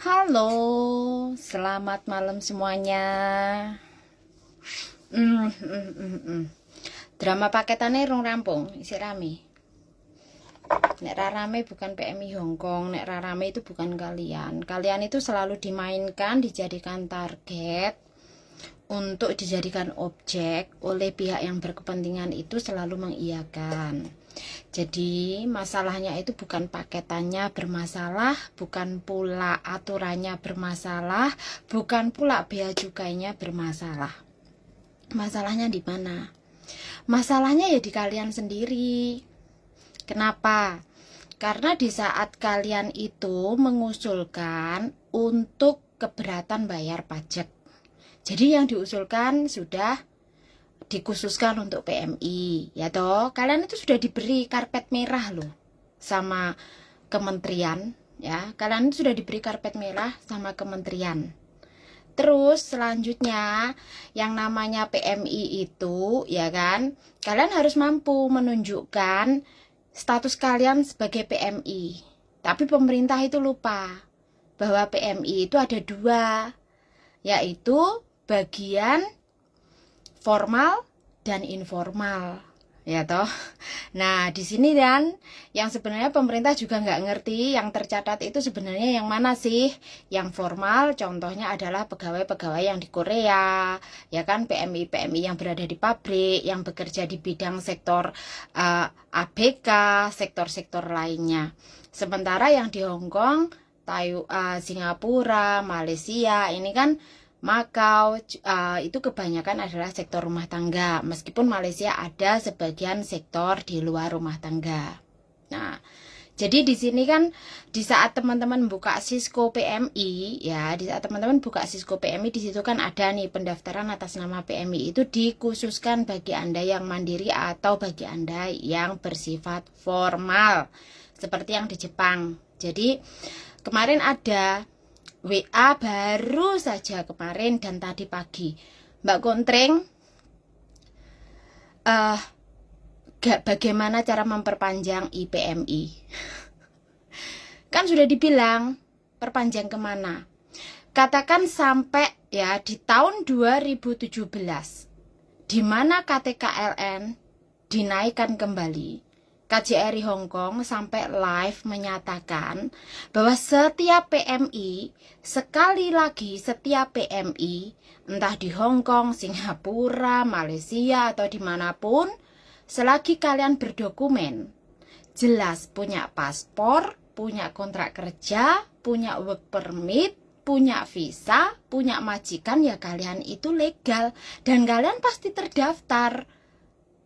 Halo, selamat malam semuanya. Hmm, hmm, hmm, hmm. Drama paketannya rung rampung, isi rame. Nek rame bukan PMI Hongkong, nek rame itu bukan kalian. Kalian itu selalu dimainkan, dijadikan target untuk dijadikan objek oleh pihak yang berkepentingan itu selalu mengiyakan. Jadi masalahnya itu bukan paketannya bermasalah, bukan pula aturannya bermasalah, bukan pula bea cukainya bermasalah. Masalahnya di mana? Masalahnya ya di kalian sendiri. Kenapa? Karena di saat kalian itu mengusulkan untuk keberatan bayar pajak. Jadi yang diusulkan sudah dikhususkan untuk PMI, ya toh. Kalian itu sudah diberi karpet merah loh sama kementerian, ya. Kalian itu sudah diberi karpet merah sama kementerian. Terus selanjutnya yang namanya PMI itu, ya kan, kalian harus mampu menunjukkan status kalian sebagai PMI. Tapi pemerintah itu lupa bahwa PMI itu ada dua, yaitu bagian formal dan informal, ya toh. Nah di sini dan yang sebenarnya pemerintah juga nggak ngerti yang tercatat itu sebenarnya yang mana sih. Yang formal contohnya adalah pegawai-pegawai yang di Korea, ya kan, PMI yang berada di pabrik, yang bekerja di bidang sektor ABK, sektor-sektor lainnya. Sementara yang di Hongkong, Singapura, Malaysia ini kan Makau itu kebanyakan adalah sektor rumah tangga, meskipun Malaysia ada sebagian sektor di luar rumah tangga. Nah, jadi di sini kan di saat teman-teman buka Cisco PMI, ya, di saat teman-teman buka Cisco PMI di situ kan ada nih pendaftaran atas nama PMI itu dikhususkan bagi Anda yang mandiri atau bagi Anda yang bersifat formal, seperti yang di Jepang. Jadi kemarin ada WA baru saja kemarin dan tadi pagi, Mbak Kontreng, bagaimana cara memperpanjang IPMI? Kan sudah dibilang, perpanjang kemana? Katakan sampai ya di tahun 2017, di mana KTKLN dinaikkan kembali. KJRI Hongkong sampai live menyatakan bahwa setiap PMI, sekali lagi setiap PMI, entah di Hongkong, Singapura, Malaysia, atau dimanapun, selagi kalian berdokumen, jelas punya paspor, punya kontrak kerja, punya work permit, punya visa, punya majikan, ya kalian itu legal. Dan kalian pasti terdaftar,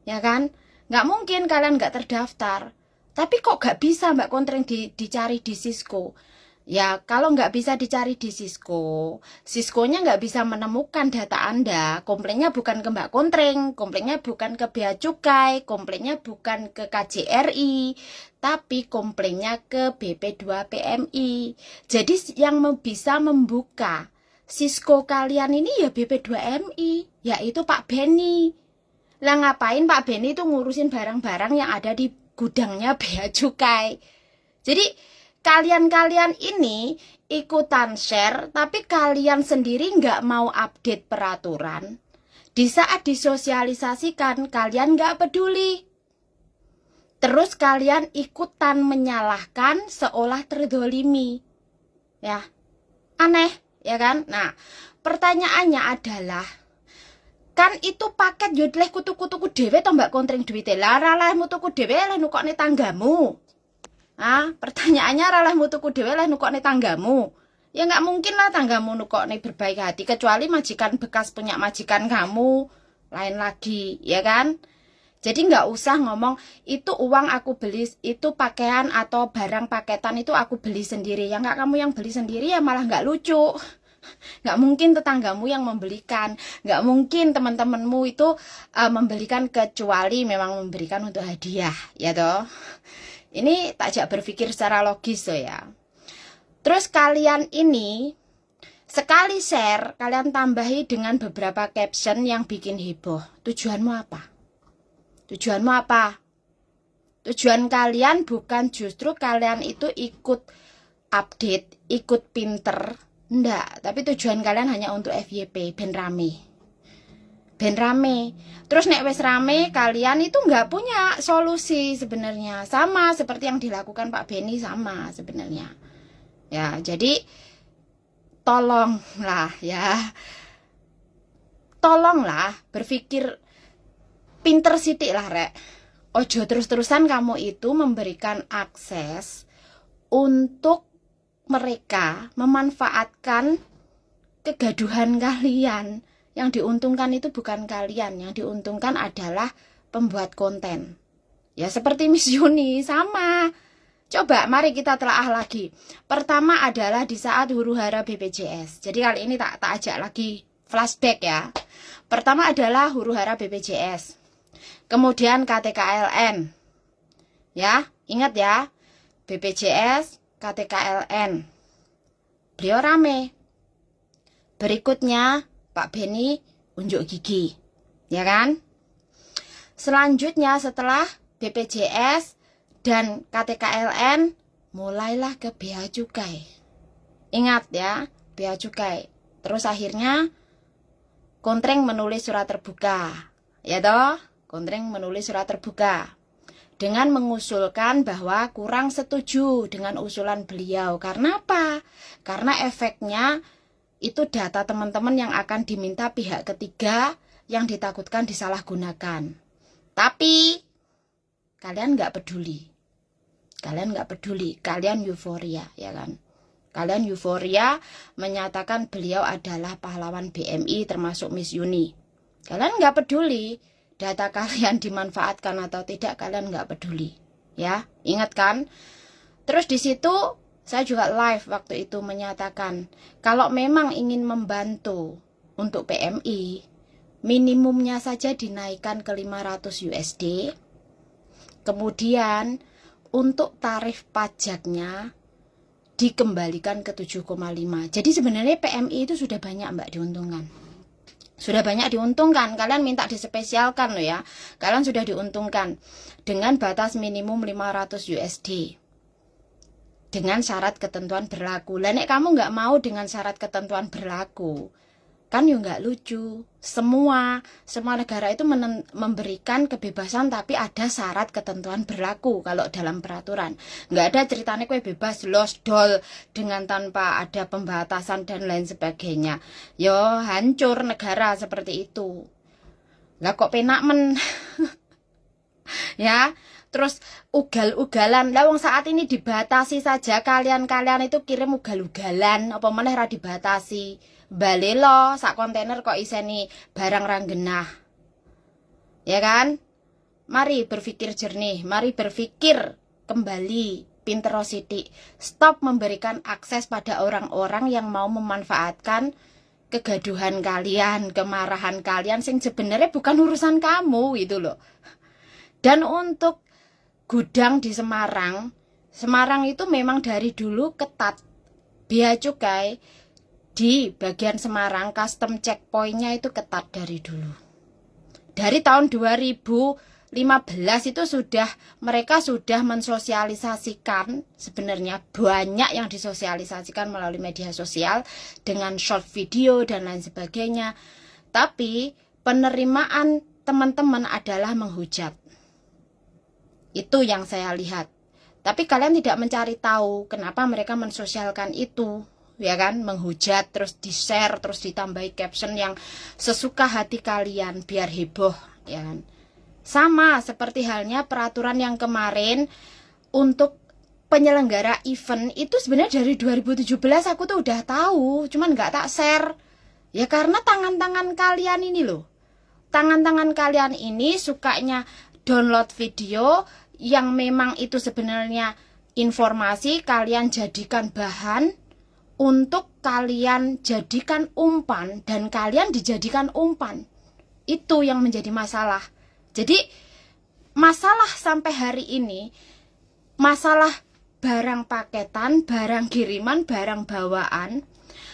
ya kan? Nggak mungkin kalian nggak terdaftar. Tapi kok nggak bisa Mbak Kontreng dicari di Cisco? Ya kalau nggak bisa dicari di Cisco, Cisco-nya nggak bisa menemukan data Anda. Komplainnya bukan ke Mbak Kontreng, komplainnya bukan ke Bea Cukai, komplainnya bukan ke KJRI, tapi komplainnya ke BP2 PMI. Jadi yang bisa membuka Cisco kalian ini ya BP2 MI, yaitu Pak Benny. Lah ngapain Pak Benny itu ngurusin barang-barang yang ada di gudangnya Bea Cukai. Jadi kalian-kalian ini ikutan share, tapi kalian sendiri nggak mau update peraturan. Di saat disosialisasikan, kalian nggak peduli. Terus kalian ikutan menyalahkan seolah terdolimi. Ya, aneh, ya kan? Nah, pertanyaannya adalah, kan itu paket yudleh kutu-kutuku dewe to Mbak Kontreng duwite. Lah ralehmu tuku dewe leh nukokne tanggamu. Pertanyaannya ralehmu tuku dewe leh nukokne tanggamu. Ya nggak mungkin lah tanggamu nukokne berbaik hati, kecuali majikan bekas punya majikan kamu. Lain lagi, ya kan? Jadi nggak usah ngomong itu uang aku beli, itu pakaian atau barang paketan itu aku beli sendiri. Ya nggak, kamu yang beli sendiri ya malah nggak lucu. Nggak mungkin tetanggamu yang membelikan, nggak mungkin teman-temanmu itu membelikan, kecuali memang memberikan untuk hadiah, ya toh. Ini takjak berpikir secara logis loh ya. Terus kalian ini sekali share, kalian tambahi dengan beberapa caption yang bikin heboh. Tujuanmu apa? Tujuanmu apa? Tujuan kalian bukan justru kalian itu ikut update, ikut pinter, enggak. Tapi tujuan kalian hanya untuk FYP, ben rame. Terus nek wes rame, kalian itu nggak punya solusi sebenarnya. Sama seperti yang dilakukan Pak Benny, sama sebenarnya. Ya, jadi tolonglah ya. Tolonglah berpikir pinter sitik lah rek. Ojo terus-terusan kamu itu memberikan akses untuk mereka memanfaatkan kegaduhan kalian. Yang diuntungkan itu bukan kalian, yang diuntungkan adalah pembuat konten. Ya seperti Miss Yuni, sama. Coba mari kita telaah lagi. Pertama adalah di saat huru-hara BPJS. Jadi kali ini tak ajak lagi flashback ya. Pertama adalah huru-hara BPJS. Kemudian KTKLN. Ya, ingat ya. BPJS, KTKLN. Beliau rame. Berikutnya Pak Benny unjuk gigi, ya kan? Selanjutnya setelah BPJS dan KTKLN, mulailah ke Bea Cukai. Ingat ya, Bea Cukai. Terus akhirnya Kontreng menulis surat terbuka, ya toh? Kontreng menulis surat terbuka dengan mengusulkan bahwa kurang setuju dengan usulan beliau. Karena apa? Karena efeknya itu data teman-teman yang akan diminta pihak ketiga yang ditakutkan disalahgunakan. Tapi kalian nggak peduli. Kalian euforia, ya kan? Kalian euforia menyatakan beliau adalah pahlawan BMI termasuk Miss Yuni. Kalian nggak peduli data kalian dimanfaatkan atau tidak, kalian nggak peduli. Ya, ingat kan? Terus di situ saya juga live waktu itu menyatakan, kalau memang ingin membantu untuk PMI, minimumnya saja dinaikkan ke 500 USD. Kemudian untuk tarif pajaknya dikembalikan ke 7,5. Jadi sebenarnya PMI itu sudah banyak Mbak diuntungkan. Sudah banyak diuntungkan, kalian minta dispesialkan loh ya. Kalian sudah diuntungkan dengan batas minimum 500 USD. Dengan syarat ketentuan berlaku. Lah nek kamu nggak mau dengan syarat ketentuan berlaku, kan ya nggak lucu. Semua negara itu memberikan kebebasan, tapi ada syarat ketentuan berlaku kalau dalam peraturan. Nggak ada ceritanya kue bebas los dol dengan tanpa ada pembatasan dan lain sebagainya. Yo hancur negara seperti itu. Lah kok penak men. Ya. Terus ugal-ugalan. Lah wong saat ini dibatasi saja, kalian itu kirim ugal-ugalan apa meneh ra dibatasi. Balelo sak kontainer kok iseni barang ranggenah. Ya kan? Mari berpikir jernih, mari berpikir kembali, pinter sithik. Stop memberikan akses pada orang-orang yang mau memanfaatkan kegaduhan kalian, kemarahan kalian sing sebenarnya bukan urusan kamu gitu loh. Dan untuk gudang di Semarang itu memang dari dulu ketat. Bea Cukai di bagian Semarang, custom checkpointnya itu ketat dari dulu. Dari tahun 2015 itu mereka sudah mensosialisasikan, sebenarnya banyak yang disosialisasikan melalui media sosial dengan short video dan lain sebagainya. Tapi penerimaan teman-teman adalah menghujat. Itu yang saya lihat. Tapi kalian tidak mencari tahu kenapa mereka mensosialkan itu, ya kan? Menghujat, terus di-share, terus ditambahi caption yang sesuka hati kalian biar heboh, ya kan? Sama seperti halnya peraturan yang kemarin untuk penyelenggara event itu sebenarnya dari 2017 aku tuh udah tahu, cuman nggak tak share. Ya karena tangan-tangan kalian ini loh. Tangan-tangan kalian ini sukanya download video yang memang itu sebenarnya informasi, kalian jadikan bahan untuk kalian jadikan umpan dan kalian dijadikan umpan. Itu yang menjadi masalah. Jadi masalah sampai hari ini, masalah barang paketan, barang kiriman, barang bawaan,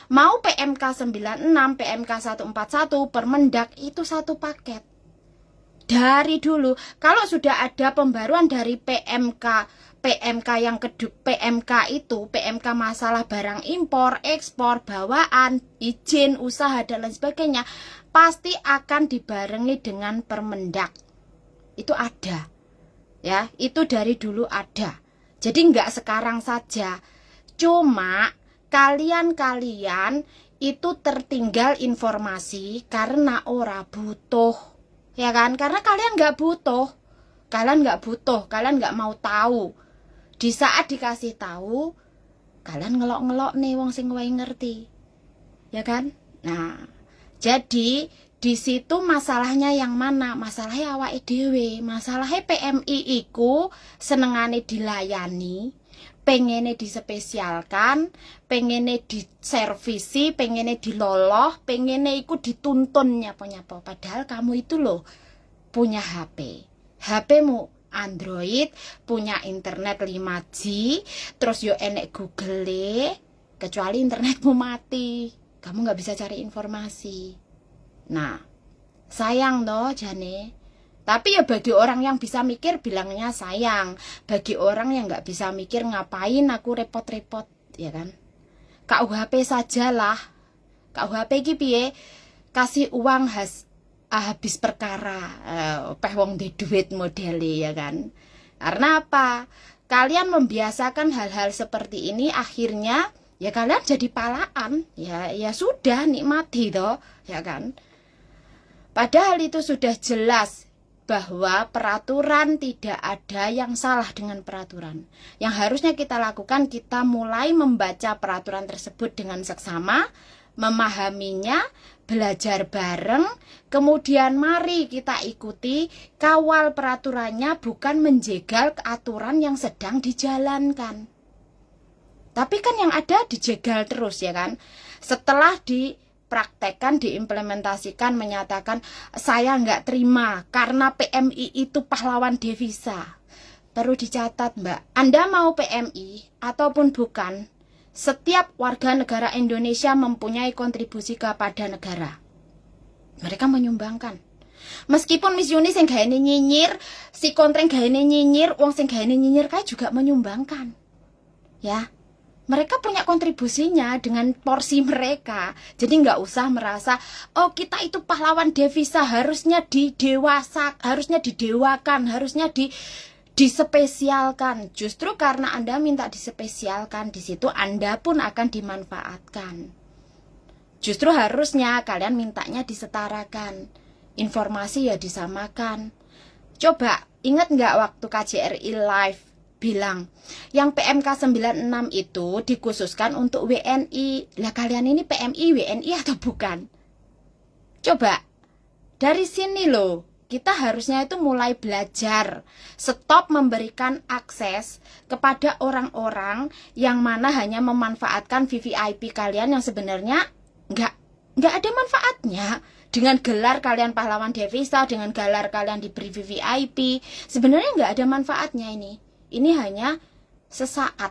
mau PMK 96, PMK 141, Permendak itu satu paket. Dari dulu, kalau sudah ada pembaruan dari PMK yang kedua, PMK itu, PMK masalah barang impor, ekspor, bawaan, izin usaha dan lain sebagainya, pasti akan dibarengi dengan Permendak. Itu ada. Ya, itu dari dulu ada. Jadi nggak sekarang saja. Cuma kalian itu tertinggal informasi karena ora butuh. Ya kan, karena kalian nggak butuh, kalian nggak mau tahu. Di saat dikasih tahu, kalian ngelok-ngelok nih wong sing wae ngerti, ya kan? Nah, jadi di situ masalahnya yang mana? Masalahnya awake dhewe, masalahnya PMI iku senengane dilayani, pengene dispesialkan, pengene diservisi, pengene diloloh, pengene iku dituntun nyapa-nyapa. Padahal kamu itu loh punya HP. HP-mu Android, punya internet 5G, terus yo enek Google, kecuali internetmu mati, kamu nggak bisa cari informasi. Nah, sayang toh jane. Tapi ya bagi orang yang bisa mikir bilangnya sayang. Bagi orang yang nggak bisa mikir ngapain aku repot-repot, ya kan? KUHP sajalah. KUHP iki piye? Kasih uang habis perkara. Peh wong di duit modele, ya kan? Karena apa? Kalian membiasakan hal-hal seperti ini, akhirnya ya kalian jadi palaan. Ya sudah, nikmati toh, ya kan? Padahal itu sudah jelas bahwa peraturan tidak ada yang salah dengan peraturan. Yang harusnya kita lakukan, kita mulai membaca peraturan tersebut dengan seksama, memahaminya, belajar bareng, kemudian mari kita ikuti, kawal peraturannya, bukan menjegal aturan yang sedang dijalankan. Tapi kan yang ada dijegal terus, ya kan? Setelah dipraktekkan, diimplementasikan, menyatakan saya nggak terima karena PMI itu pahlawan devisa. Perlu dicatat, Mbak, Anda mau PMI ataupun bukan, setiap warga negara Indonesia mempunyai kontribusi kepada negara. Mereka menyumbangkan. Meskipun Miss Yuni sing gaene nyinyir, si kontreng gaene nyinyir, wong sing gaene nyinyir kae juga menyumbangkan. Ya. Mereka punya kontribusinya dengan porsi mereka. Jadi nggak usah merasa, oh kita itu pahlawan devisa, harusnya harusnya didewakan, harusnya dispesialkan. Justru karena Anda minta dispesialkan, di situ Anda pun akan dimanfaatkan. Justru harusnya kalian mintanya disetarakan. Informasi ya disamakan. Coba, ingat nggak waktu KJRI live bilang yang PMK 96 itu dikhususkan untuk WNI. Lah kalian ini PMI, WNI atau bukan? Coba, dari sini loh, kita harusnya itu mulai belajar. Stop memberikan akses kepada orang-orang yang mana hanya memanfaatkan VVIP kalian yang sebenarnya nggak ada manfaatnya. Dengan gelar kalian pahlawan devisa, dengan gelar kalian diberi VVIP, sebenarnya nggak ada manfaatnya ini. Ini hanya sesaat.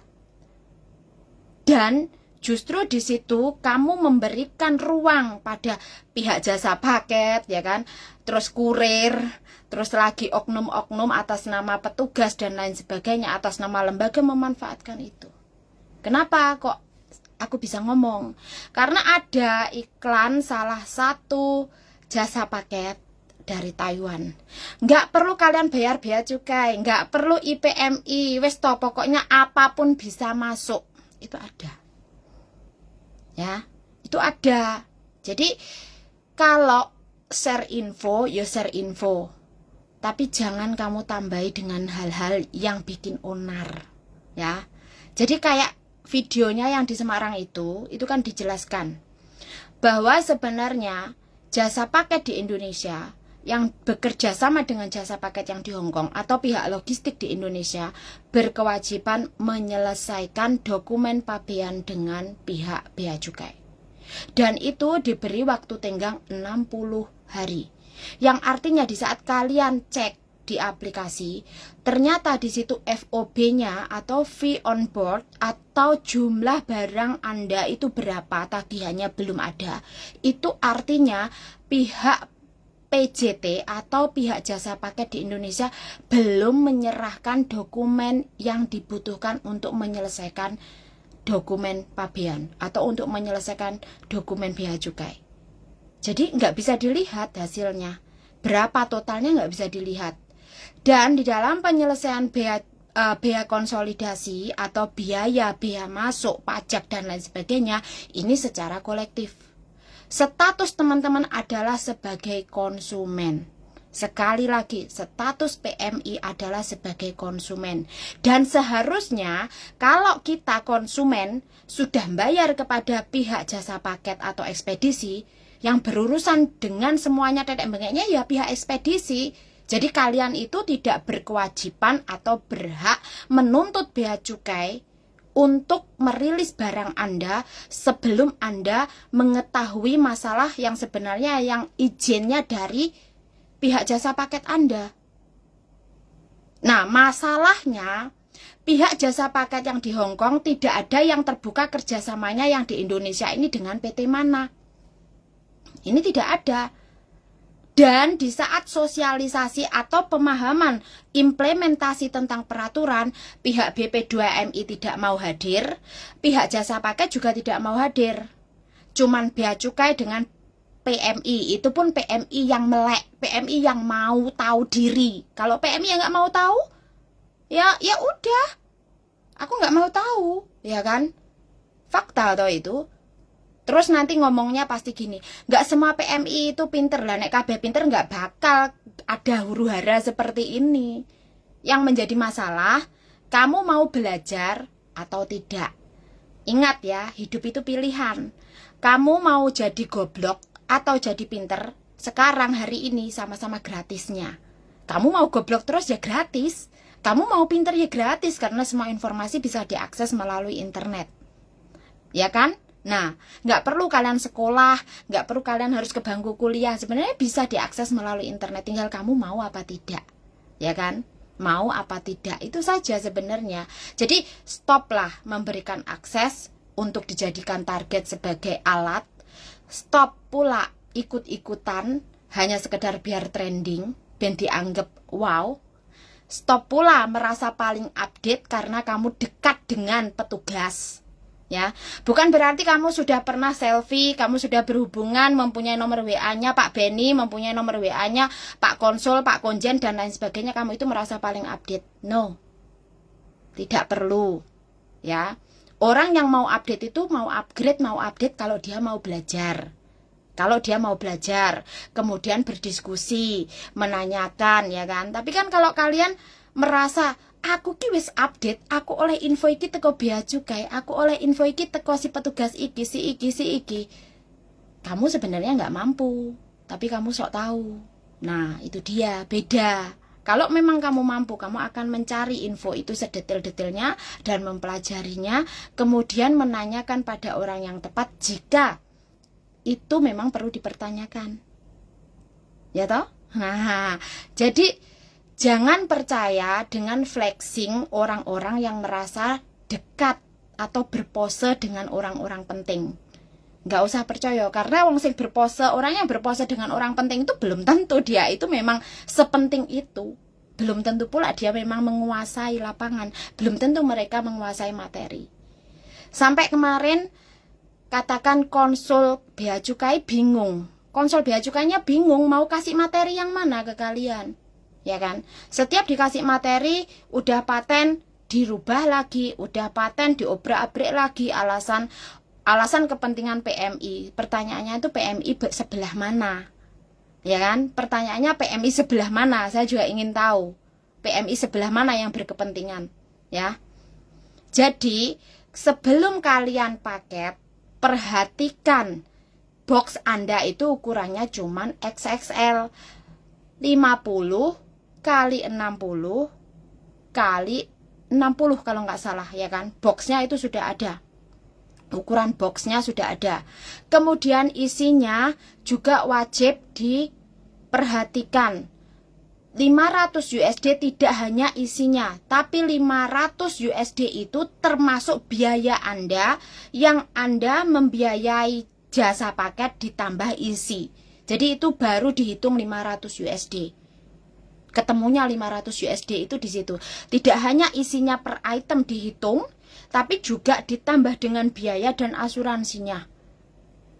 Dan justru di situ kamu memberikan ruang pada pihak jasa paket, ya kan? Terus kurir, terus lagi oknum-oknum atas nama petugas dan lain sebagainya, atas nama lembaga memanfaatkan itu. Kenapa kok aku bisa ngomong? Karena ada iklan salah satu jasa paket dari Taiwan. Nggak perlu kalian bayar bea cukai, nggak perlu IPMI, wes toh pokoknya apapun bisa masuk. Itu ada. Ya, itu ada. Jadi kalau share info, ya share info. Tapi jangan kamu tambahi dengan hal-hal yang bikin onar. Ya. Jadi kayak videonya yang di Semarang itu kan dijelaskan bahwa sebenarnya jasa paket di Indonesia yang bekerja sama dengan jasa paket yang di Hong Kong atau pihak logistik di Indonesia berkewajiban menyelesaikan dokumen pabean dengan pihak bea cukai. Dan itu diberi waktu tenggang 60 hari. Yang artinya di saat kalian cek di aplikasi, ternyata di situ FOB-nya atau fee on board atau jumlah barang Anda itu berapa, tagihannya belum ada. Itu artinya pihak PJT atau pihak jasa paket di Indonesia belum menyerahkan dokumen yang dibutuhkan untuk menyelesaikan dokumen pabean atau untuk menyelesaikan dokumen bea cukai. Jadi nggak bisa dilihat hasilnya, berapa totalnya nggak bisa dilihat. Dan di dalam penyelesaian bea konsolidasi atau biaya masuk, pajak dan lain sebagainya, ini secara kolektif. Status teman-teman adalah sebagai konsumen. Sekali lagi, status PMI adalah sebagai konsumen. Dan seharusnya kalau kita konsumen sudah bayar kepada pihak jasa paket atau ekspedisi, yang berurusan dengan semuanya tetek bengeknya ya pihak ekspedisi. Jadi kalian itu tidak berkewajiban atau berhak menuntut bea cukai untuk merilis barang Anda sebelum Anda mengetahui masalah yang sebenarnya yang izinnya dari pihak jasa paket Anda. Nah, masalahnya pihak jasa paket yang di Hong Kong tidak ada yang terbuka kerjasamanya yang di Indonesia ini dengan PT mana. Ini tidak ada. Dan di saat sosialisasi atau pemahaman implementasi tentang peraturan, pihak BP2MI tidak mau hadir, pihak jasa paket juga tidak mau hadir. Cuman bea cukai dengan PMI, itu pun PMI yang melek, PMI yang mau tahu diri. Kalau PMI yang nggak mau tahu, ya udah, aku nggak mau tahu, ya kan? Fakta atau itu. Terus nanti ngomongnya pasti gini, nggak semua PMI itu pinter lah, nek kabeh pinter nggak bakal ada huru hara seperti ini. Yang menjadi masalah, kamu mau belajar atau tidak. Ingat ya, hidup itu pilihan. Kamu mau jadi goblok atau jadi pinter, sekarang hari ini sama-sama gratisnya. Kamu mau goblok terus ya gratis. Kamu mau pinter ya gratis, karena semua informasi bisa diakses melalui internet. Ya kan? Nah, nggak perlu kalian sekolah, nggak perlu kalian harus ke bangku kuliah. Sebenarnya bisa diakses melalui internet, tinggal kamu mau apa tidak. Ya kan? Mau apa tidak, itu saja sebenarnya. Jadi, stoplah memberikan akses untuk dijadikan target sebagai alat. Stop pula ikut-ikutan, hanya sekedar biar trending, dan dianggap wow. Stop pula merasa paling update karena kamu dekat dengan petugas. Ya, bukan berarti kamu sudah pernah selfie, kamu sudah berhubungan, mempunyai nomor WA-nya Pak Beni, mempunyai nomor WA-nya Pak Konsul, Pak Konjen, dan lain sebagainya, kamu itu merasa paling update. No, tidak perlu. Ya, orang yang mau update itu mau upgrade, mau update kalau dia mau belajar. Kalau dia mau belajar, kemudian berdiskusi, menanyakan, ya kan. Tapi kan kalau kalian merasa aku ki wis update, aku oleh info iki teko bea cukai, aku oleh info iki teko si petugas iki, si iki. Kamu sebenarnya nggak mampu, tapi kamu sok tahu. Nah, itu dia, beda. Kalau memang kamu mampu, kamu akan mencari info itu sedetail-detailnya dan mempelajarinya, kemudian menanyakan pada orang yang tepat jika itu memang perlu dipertanyakan. Ya toh? Nah, jadi jangan percaya dengan flexing orang-orang yang merasa dekat atau berpose dengan orang-orang penting. Nggak usah percaya, karena orang yang berpose dengan orang penting itu belum tentu dia itu memang sepenting itu. Belum tentu pula dia memang menguasai lapangan. Belum tentu mereka menguasai materi. Sampai kemarin, katakan konsul bea cukai bingung. Konsul bea cukainya bingung mau kasih materi yang mana ke kalian. Ya kan? Setiap dikasih materi, udah paten dirubah lagi, udah paten diobrak-abrik lagi, alasan kepentingan PMI. Pertanyaannya itu PMI sebelah mana? Ya kan? Pertanyaannya PMI sebelah mana? Saya juga ingin tahu. PMI sebelah mana yang berkepentingan, ya. Jadi, sebelum kalian paket, perhatikan box Anda itu ukurannya cuman XXL. 50 kali 60 kali 60 kalau nggak salah, ya kan. Boxnya itu sudah ada, ukuran boxnya sudah ada. Kemudian isinya juga wajib diperhatikan. 500 USD tidak hanya isinya, tapi 500 USD itu termasuk biaya Anda yang Anda membiayai jasa paket ditambah isi. Jadi itu baru dihitung 500 USD. Ketemunya 500 USD itu di situ. Tidak hanya isinya per item dihitung, tapi juga ditambah dengan biaya dan asuransinya.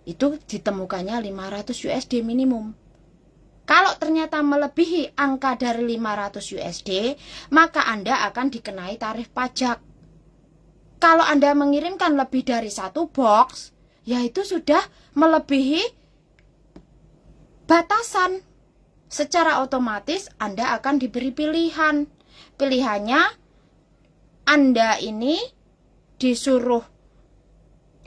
Itu ditemukannya 500 USD minimum. Kalau ternyata melebihi angka dari 500 USD, maka Anda akan dikenai tarif pajak. Kalau Anda mengirimkan lebih dari 1 box, ya itu sudah melebihi batasan. Secara otomatis Anda akan diberi pilihan. Pilihannya, Anda ini disuruh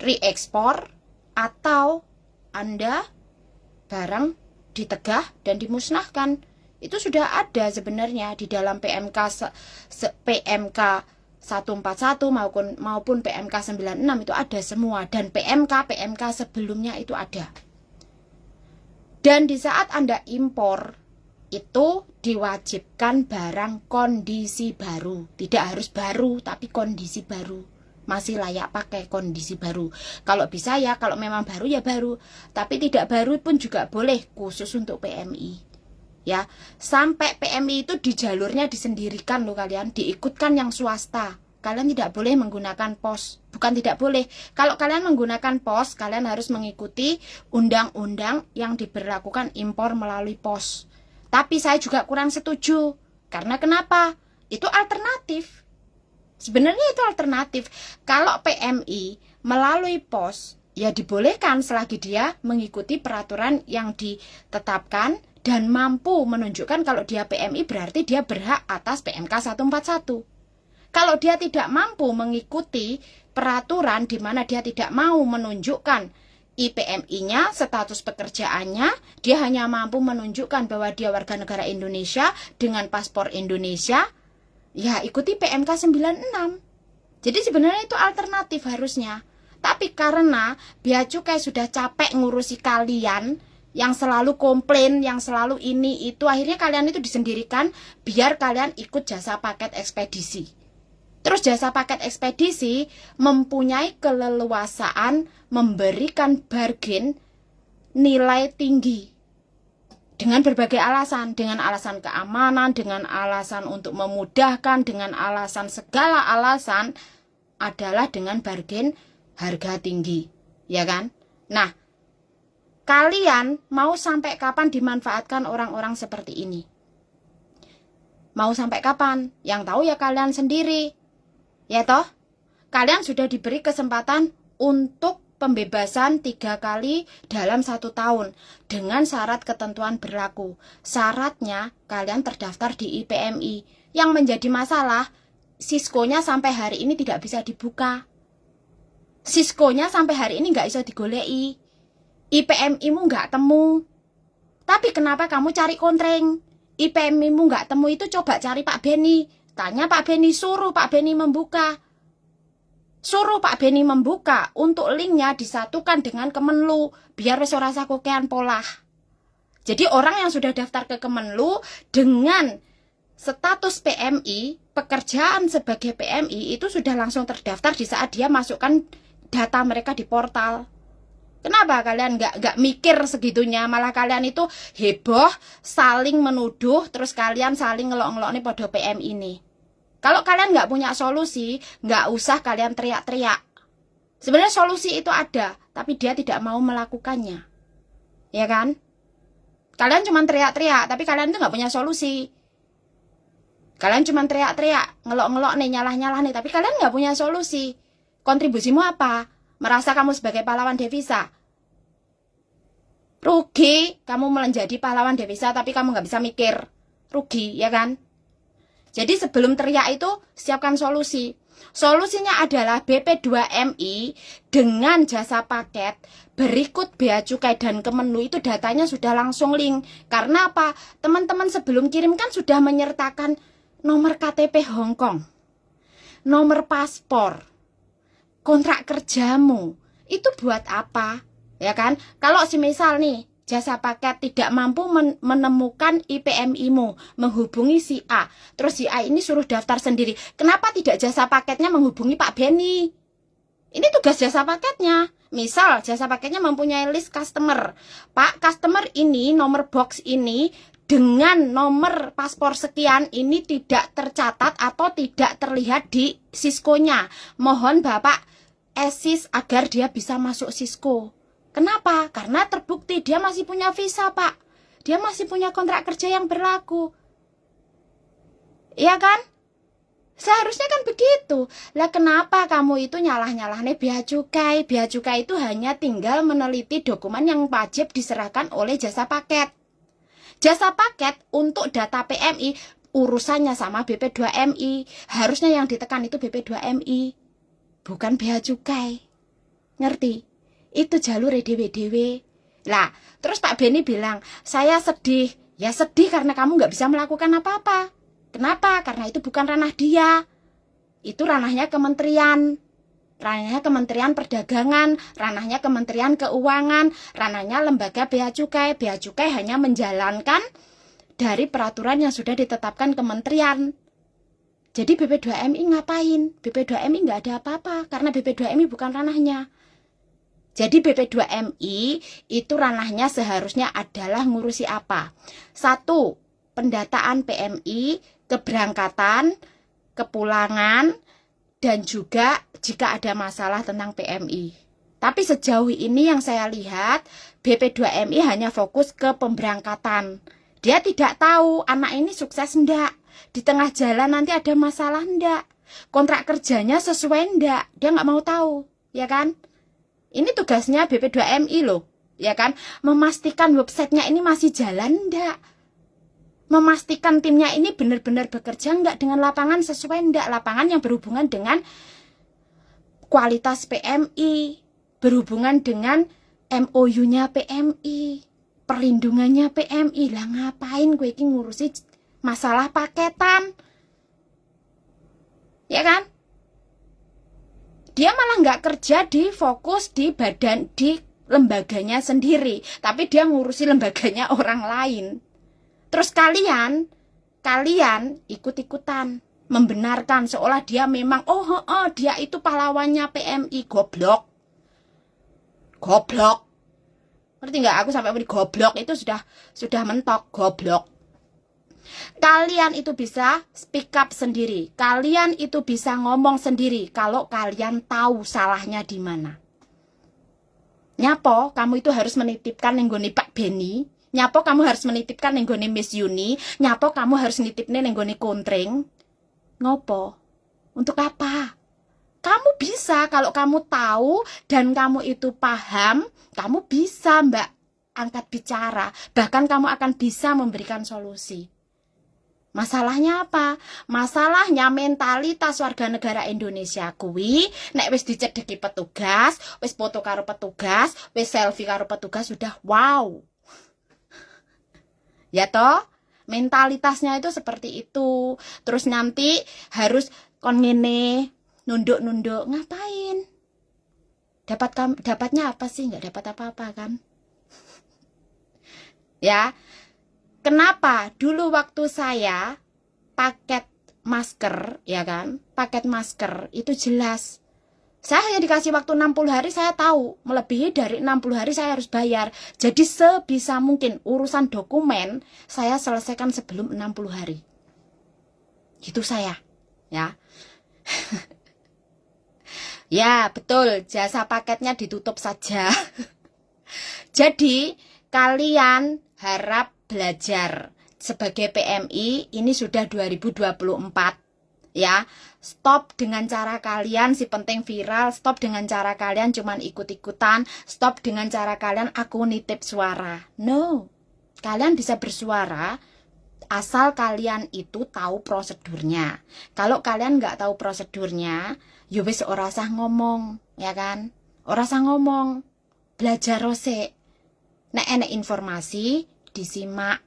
reekspor atau Anda barang ditegah dan dimusnahkan. Itu sudah ada sebenarnya di dalam PMK 141 maupun PMK 96 itu ada semua, dan PMK sebelumnya itu ada. Dan di saat Anda impor, itu diwajibkan barang kondisi baru. Tidak harus baru, tapi kondisi baru. Masih layak pakai kondisi baru. Kalau bisa ya, kalau memang baru ya baru. Tapi tidak baru pun juga boleh, khusus untuk PMI. Ya, sampai PMI itu di jalurnya disendirikan loh kalian, diikutkan yang swasta. Kalian tidak boleh menggunakan pos. Bukan tidak boleh. Kalau kalian menggunakan pos, kalian harus mengikuti undang-undang yang diberlakukan impor melalui pos. Tapi saya juga kurang setuju. Karena kenapa? Itu alternatif. Sebenarnya itu alternatif. Kalau PMI melalui pos, ya dibolehkan selagi dia mengikuti peraturan yang ditetapkan dan mampu menunjukkan kalau dia PMI berarti dia berhak atas PMK 141. Kalau dia tidak mampu mengikuti peraturan di mana dia tidak mau menunjukkan IPMI-nya, status pekerjaannya, dia hanya mampu menunjukkan bahwa dia warga negara Indonesia dengan paspor Indonesia, ya ikuti PMK 96. Jadi sebenarnya itu alternatif harusnya. Tapi karena Bea Cukai sudah capek ngurusi kalian, yang selalu komplain, yang selalu ini itu, akhirnya kalian itu disendirikan biar kalian ikut jasa paket ekspedisi. Terus jasa paket ekspedisi mempunyai keleluasaan memberikan bargain nilai tinggi dengan berbagai alasan, dengan alasan keamanan, dengan alasan untuk memudahkan, dengan alasan segala alasan adalah dengan bargain harga tinggi, ya kan? Nah, kalian mau sampai kapan dimanfaatkan orang-orang seperti ini? Mau sampai kapan? Yang tahu ya kalian sendiri. Ya toh, kalian sudah diberi kesempatan untuk pembebasan 3 kali dalam 1 tahun dengan syarat ketentuan berlaku. Syaratnya kalian terdaftar di IPMI. Yang menjadi masalah, Siskonya sampai hari ini tidak bisa dibuka. Siskonya sampai hari ini nggak bisa digolei. IPMI-mu nggak temu. Tapi kenapa kamu cari kontreng? IPMI-mu nggak temu itu coba cari Pak Beni. Tanya Pak Beni, suruh Pak Beni membuka. Suruh Pak Beni membuka untuk linknya disatukan dengan Kemenlu. Biar wis ora sakokean polah. Jadi orang yang sudah daftar ke Kemenlu dengan status PMI, pekerjaan sebagai PMI itu sudah langsung terdaftar di saat dia masukkan data mereka di portal. Kenapa kalian nggak mikir segitunya? Malah kalian itu heboh, saling menuduh, terus kalian saling ngelok-ngelok nih pada PMI ini. Kalau kalian nggak punya solusi, nggak usah kalian teriak-teriak. Sebenarnya solusi itu ada, tapi dia tidak mau melakukannya. Ya kan? Kalian cuma teriak-teriak, tapi kalian itu nggak punya solusi. Kalian cuma teriak-teriak, ngelok-ngelok nih, nyalah-nyalah nih, tapi kalian nggak punya solusi. Kontribusimu apa? Merasa kamu sebagai pahlawan devisa. Rugi, kamu menjadi pahlawan devisa, tapi kamu nggak bisa mikir. Rugi, ya kan? Jadi sebelum teriak itu, siapkan solusi. Solusinya adalah BP2MI dengan jasa paket berikut Bea Cukai dan Kemenlu itu datanya sudah langsung link. Karena apa? Teman-teman sebelum kirim kan sudah menyertakan nomor KTP Hong Kong, nomor paspor, kontrak kerjamu. Itu buat apa? Ya kan? Kalau semisal nih jasa paket tidak mampu menemukan IPMI-mu, menghubungi si A, terus si A ini suruh daftar sendiri. Kenapa tidak jasa paketnya menghubungi Pak Beni? Ini tugas jasa paketnya. Misal jasa paketnya mempunyai list customer. Pak, customer ini nomor box ini dengan nomor paspor sekian ini tidak tercatat atau tidak terlihat di Cisco-nya. Mohon Bapak assist agar dia bisa masuk Cisco. Kenapa? Karena terbukti dia masih punya visa, Pak. Dia masih punya kontrak kerja yang berlaku. Iya kan? Seharusnya kan begitu. Lah kenapa kamu itu nyalah-nyalahnya bea cukai? Bea cukai itu hanya tinggal meneliti dokumen yang wajib diserahkan oleh jasa paket. Jasa paket untuk data PMI urusannya sama BP2MI. Harusnya yang ditekan itu BP2MI, bukan bea cukai. Ngerti? Itu jalur dewe-dewe. Lah, terus Pak Beni bilang, saya sedih. Ya sedih karena kamu nggak bisa melakukan apa-apa. Kenapa? Karena itu bukan ranah dia. Itu ranahnya kementerian. Ranahnya Kementerian Perdagangan, ranahnya Kementerian Keuangan, ranahnya lembaga bea cukai. Bea cukai hanya menjalankan dari peraturan yang sudah ditetapkan kementerian. Jadi BP2MI ngapain? BP2MI nggak ada apa-apa karena BP2MI bukan ranahnya. Jadi BP2MI itu ranahnya seharusnya adalah ngurusi apa? 1. Pendataan PMI, keberangkatan, kepulangan, dan juga jika ada masalah tentang PMI. Tapi sejauh ini yang saya lihat, BP2MI hanya fokus ke pemberangkatan. Dia tidak tahu anak ini sukses enggak. Di tengah jalan nanti ada masalah enggak. Kontrak kerjanya sesuai enggak. Dia nggak mau tahu, ya kan? Ini tugasnya BP2MI loh, ya kan? Memastikan websitenya ini masih jalan enggak. Memastikan timnya ini benar-benar bekerja enggak dengan lapangan sesuai enggak. Lapangan yang berhubungan dengan kualitas PMI, berhubungan dengan MOU-nya PMI, perlindungannya PMI. Lah ngapain gue ini ngurusi masalah paketan? Ya kan? Dia malah nggak kerja di fokus di badan, di lembaganya sendiri. Tapi dia ngurusi lembaganya orang lain. Terus kalian ikut-ikutan membenarkan seolah dia memang dia itu pahlawannya PMI. Goblok. Ngerti nggak? Aku sampai beri goblok itu sudah mentok. Goblok. Kalian itu bisa speak up sendiri. Kalian itu bisa ngomong sendiri kalau kalian tahu salahnya di mana. Nyapo, kamu itu harus menitipkan nenggone Pak Beni. Nyapo, kamu harus menitipkan nenggone Miss Yuni. Nyapo, kamu harus nitipnya nenggone Kontring. Ngopo? Untuk apa? Kamu bisa kalau kamu tahu dan kamu itu paham, kamu bisa Mbak angkat bicara. Bahkan kamu akan bisa memberikan solusi. Masalahnya apa? Masalahnya mentalitas warga negara Indonesia kuwi nek wis dicedeki petugas, wis foto karo petugas, wis selfie karo petugas sudah wow. Ya toh? Mentalitasnya itu seperti itu. Terus nanti harus kon ngene, nunduk-nunduk, ngapain? Dapatnya apa sih? Nggak dapat apa-apa kan? Ya. Kenapa? Dulu waktu saya paket masker, ya kan? Paket masker itu jelas. Saya hanya dikasih waktu 60 hari, saya tahu melebihi dari 60 hari saya harus bayar. Jadi sebisa mungkin urusan dokumen saya selesaikan sebelum 60 hari. Itu saya, ya. Ya, betul, jasa paketnya ditutup saja. Jadi, kalian harap belajar sebagai PMI ini sudah 2024 ya. Stop dengan cara kalian si penting viral, stop dengan cara kalian cuman ikut-ikutan, stop dengan cara kalian aku nitip suara. No. Kalian bisa bersuara asal kalian itu tahu prosedurnya. Kalau kalian nggak tahu prosedurnya, ya wis ora usah ngomong, ya kan? Ora usah ngomong. Belajar rose. Nek enek informasi disimak.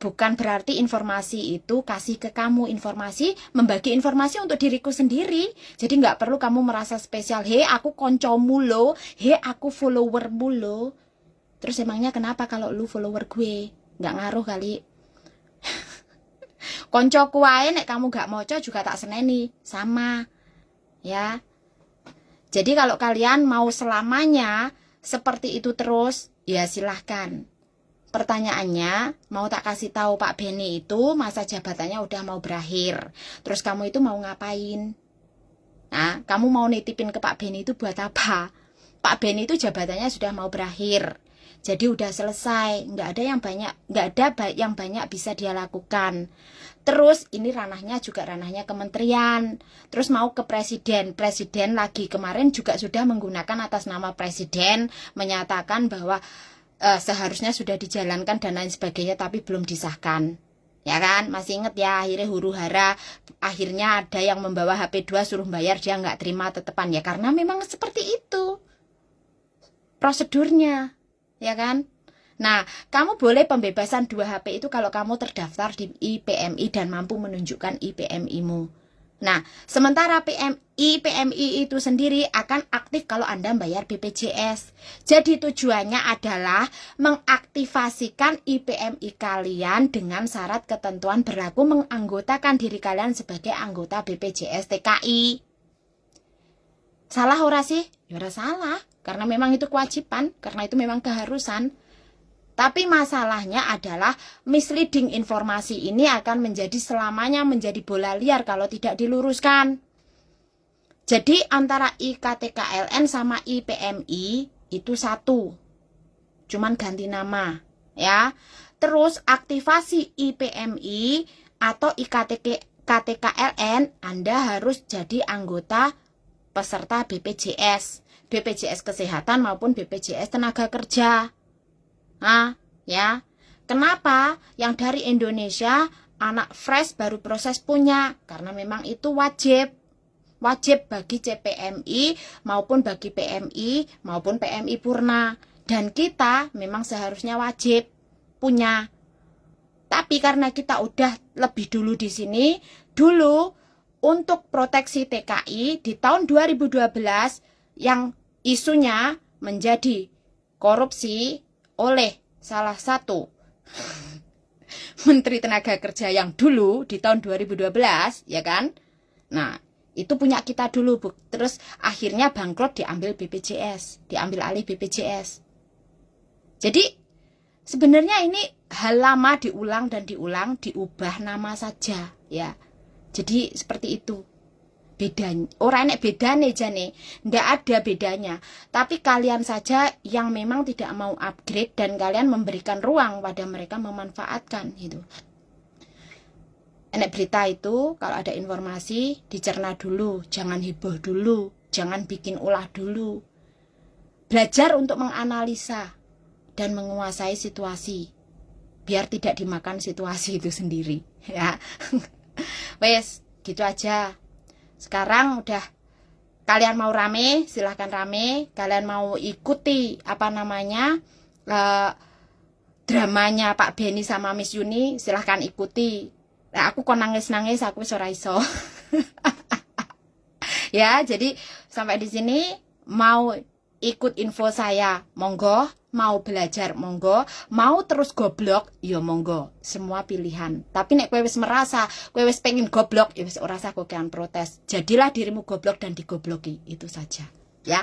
Bukan berarti informasi itu kasih ke kamu. Informasi, membagi informasi untuk diriku sendiri. Jadi nggak perlu kamu merasa spesial. He, aku koncomu lo. He, aku followermu lo. Terus emangnya kenapa kalau lu follower gue? Nggak ngaruh kali. Koncoku wae nek kamu nggak moco juga tak seneni. Sama. Ya. Jadi kalau kalian mau selamanya seperti itu terus, ya silahkan. Pertanyaannya, mau tak kasih tahu Pak Beni itu masa jabatannya udah mau berakhir. Terus kamu itu mau ngapain? Nah, kamu mau nitipin ke Pak Beni itu buat apa? Pak Beni itu jabatannya sudah mau berakhir. Jadi udah selesai, nggak ada yang banyak bisa dia lakukan. Terus ini ranahnya juga ranahnya kementerian. Terus mau ke presiden. Presiden lagi kemarin juga sudah menggunakan atas nama presiden menyatakan bahwa seharusnya sudah dijalankan dan lain sebagainya, tapi belum disahkan. Ya kan, masih inget ya, akhirnya huru hara, akhirnya ada yang membawa HP 2 suruh bayar, dia nggak terima tetepan ya, karena memang seperti itu prosedurnya, ya kan. Nah, kamu boleh pembebasan 2 HP itu kalau kamu terdaftar di IPMI dan mampu menunjukkan IPMI-mu. Nah, sementara IPMI itu sendiri akan aktif kalau Anda bayar BPJS. Jadi tujuannya adalah mengaktifasikan IPMI kalian dengan syarat ketentuan berlaku menganggotakan diri kalian sebagai anggota BPJS TKI. Salah ora sih? Ya ora salah, karena memang itu kewajiban, karena itu memang keharusan. Tapi masalahnya adalah misleading informasi ini akan menjadi selamanya menjadi bola liar kalau tidak diluruskan. Jadi antara IKTKLN sama IPMI itu satu. Cuman ganti nama, ya. Terus aktivasi IPMI atau IKTKLN Anda harus jadi anggota peserta BPJS. BPJS Kesehatan maupun BPJS Tenaga Kerja. Nah, ya. Kenapa yang dari Indonesia anak fresh baru proses punya? Karena memang itu wajib. Wajib bagi CPMI maupun bagi PMI maupun PMI Purna. Dan kita memang seharusnya wajib punya. Tapi karena kita udah lebih dulu di sini, dulu untuk proteksi TKI di tahun 2012 yang isunya menjadi korupsi oleh salah satu Menteri Tenaga Kerja yang dulu di tahun 2012, ya kan? Nah, itu punya kita dulu, Bu. Terus akhirnya bangkrut, diambil BPJS, diambil alih BPJS. Jadi sebenarnya ini hal lama diulang dan diulang, diubah nama saja, ya. Jadi seperti itu. Bedanya, orang enek bedanya jane, ndak ada bedanya. Tapi kalian saja yang memang tidak mau upgrade dan kalian memberikan ruang pada mereka memanfaatkan gitu. Enek berita itu kalau ada informasi dicerna dulu, jangan heboh dulu, jangan bikin ulah dulu. Belajar untuk menganalisa dan menguasai situasi biar tidak dimakan situasi itu sendiri, ya. Wes, gitu aja. Sekarang udah kalian mau rame, silahkan rame. Kalian mau ikuti dramanya Pak Beni sama Miss Yuni, silahkan ikuti. Nah, aku kok nangis-nangis, aku ora iso. Ya, jadi sampai di sini. Mau ikut info saya, monggo. Mau belajar, monggo. Mau terus goblok, ya monggo. Semua pilihan. Tapi nek kowe wis merasa kowe wis pengen goblok, ya wis ora usah kokean protes. Jadilah dirimu goblok dan digobloki, itu saja, ya.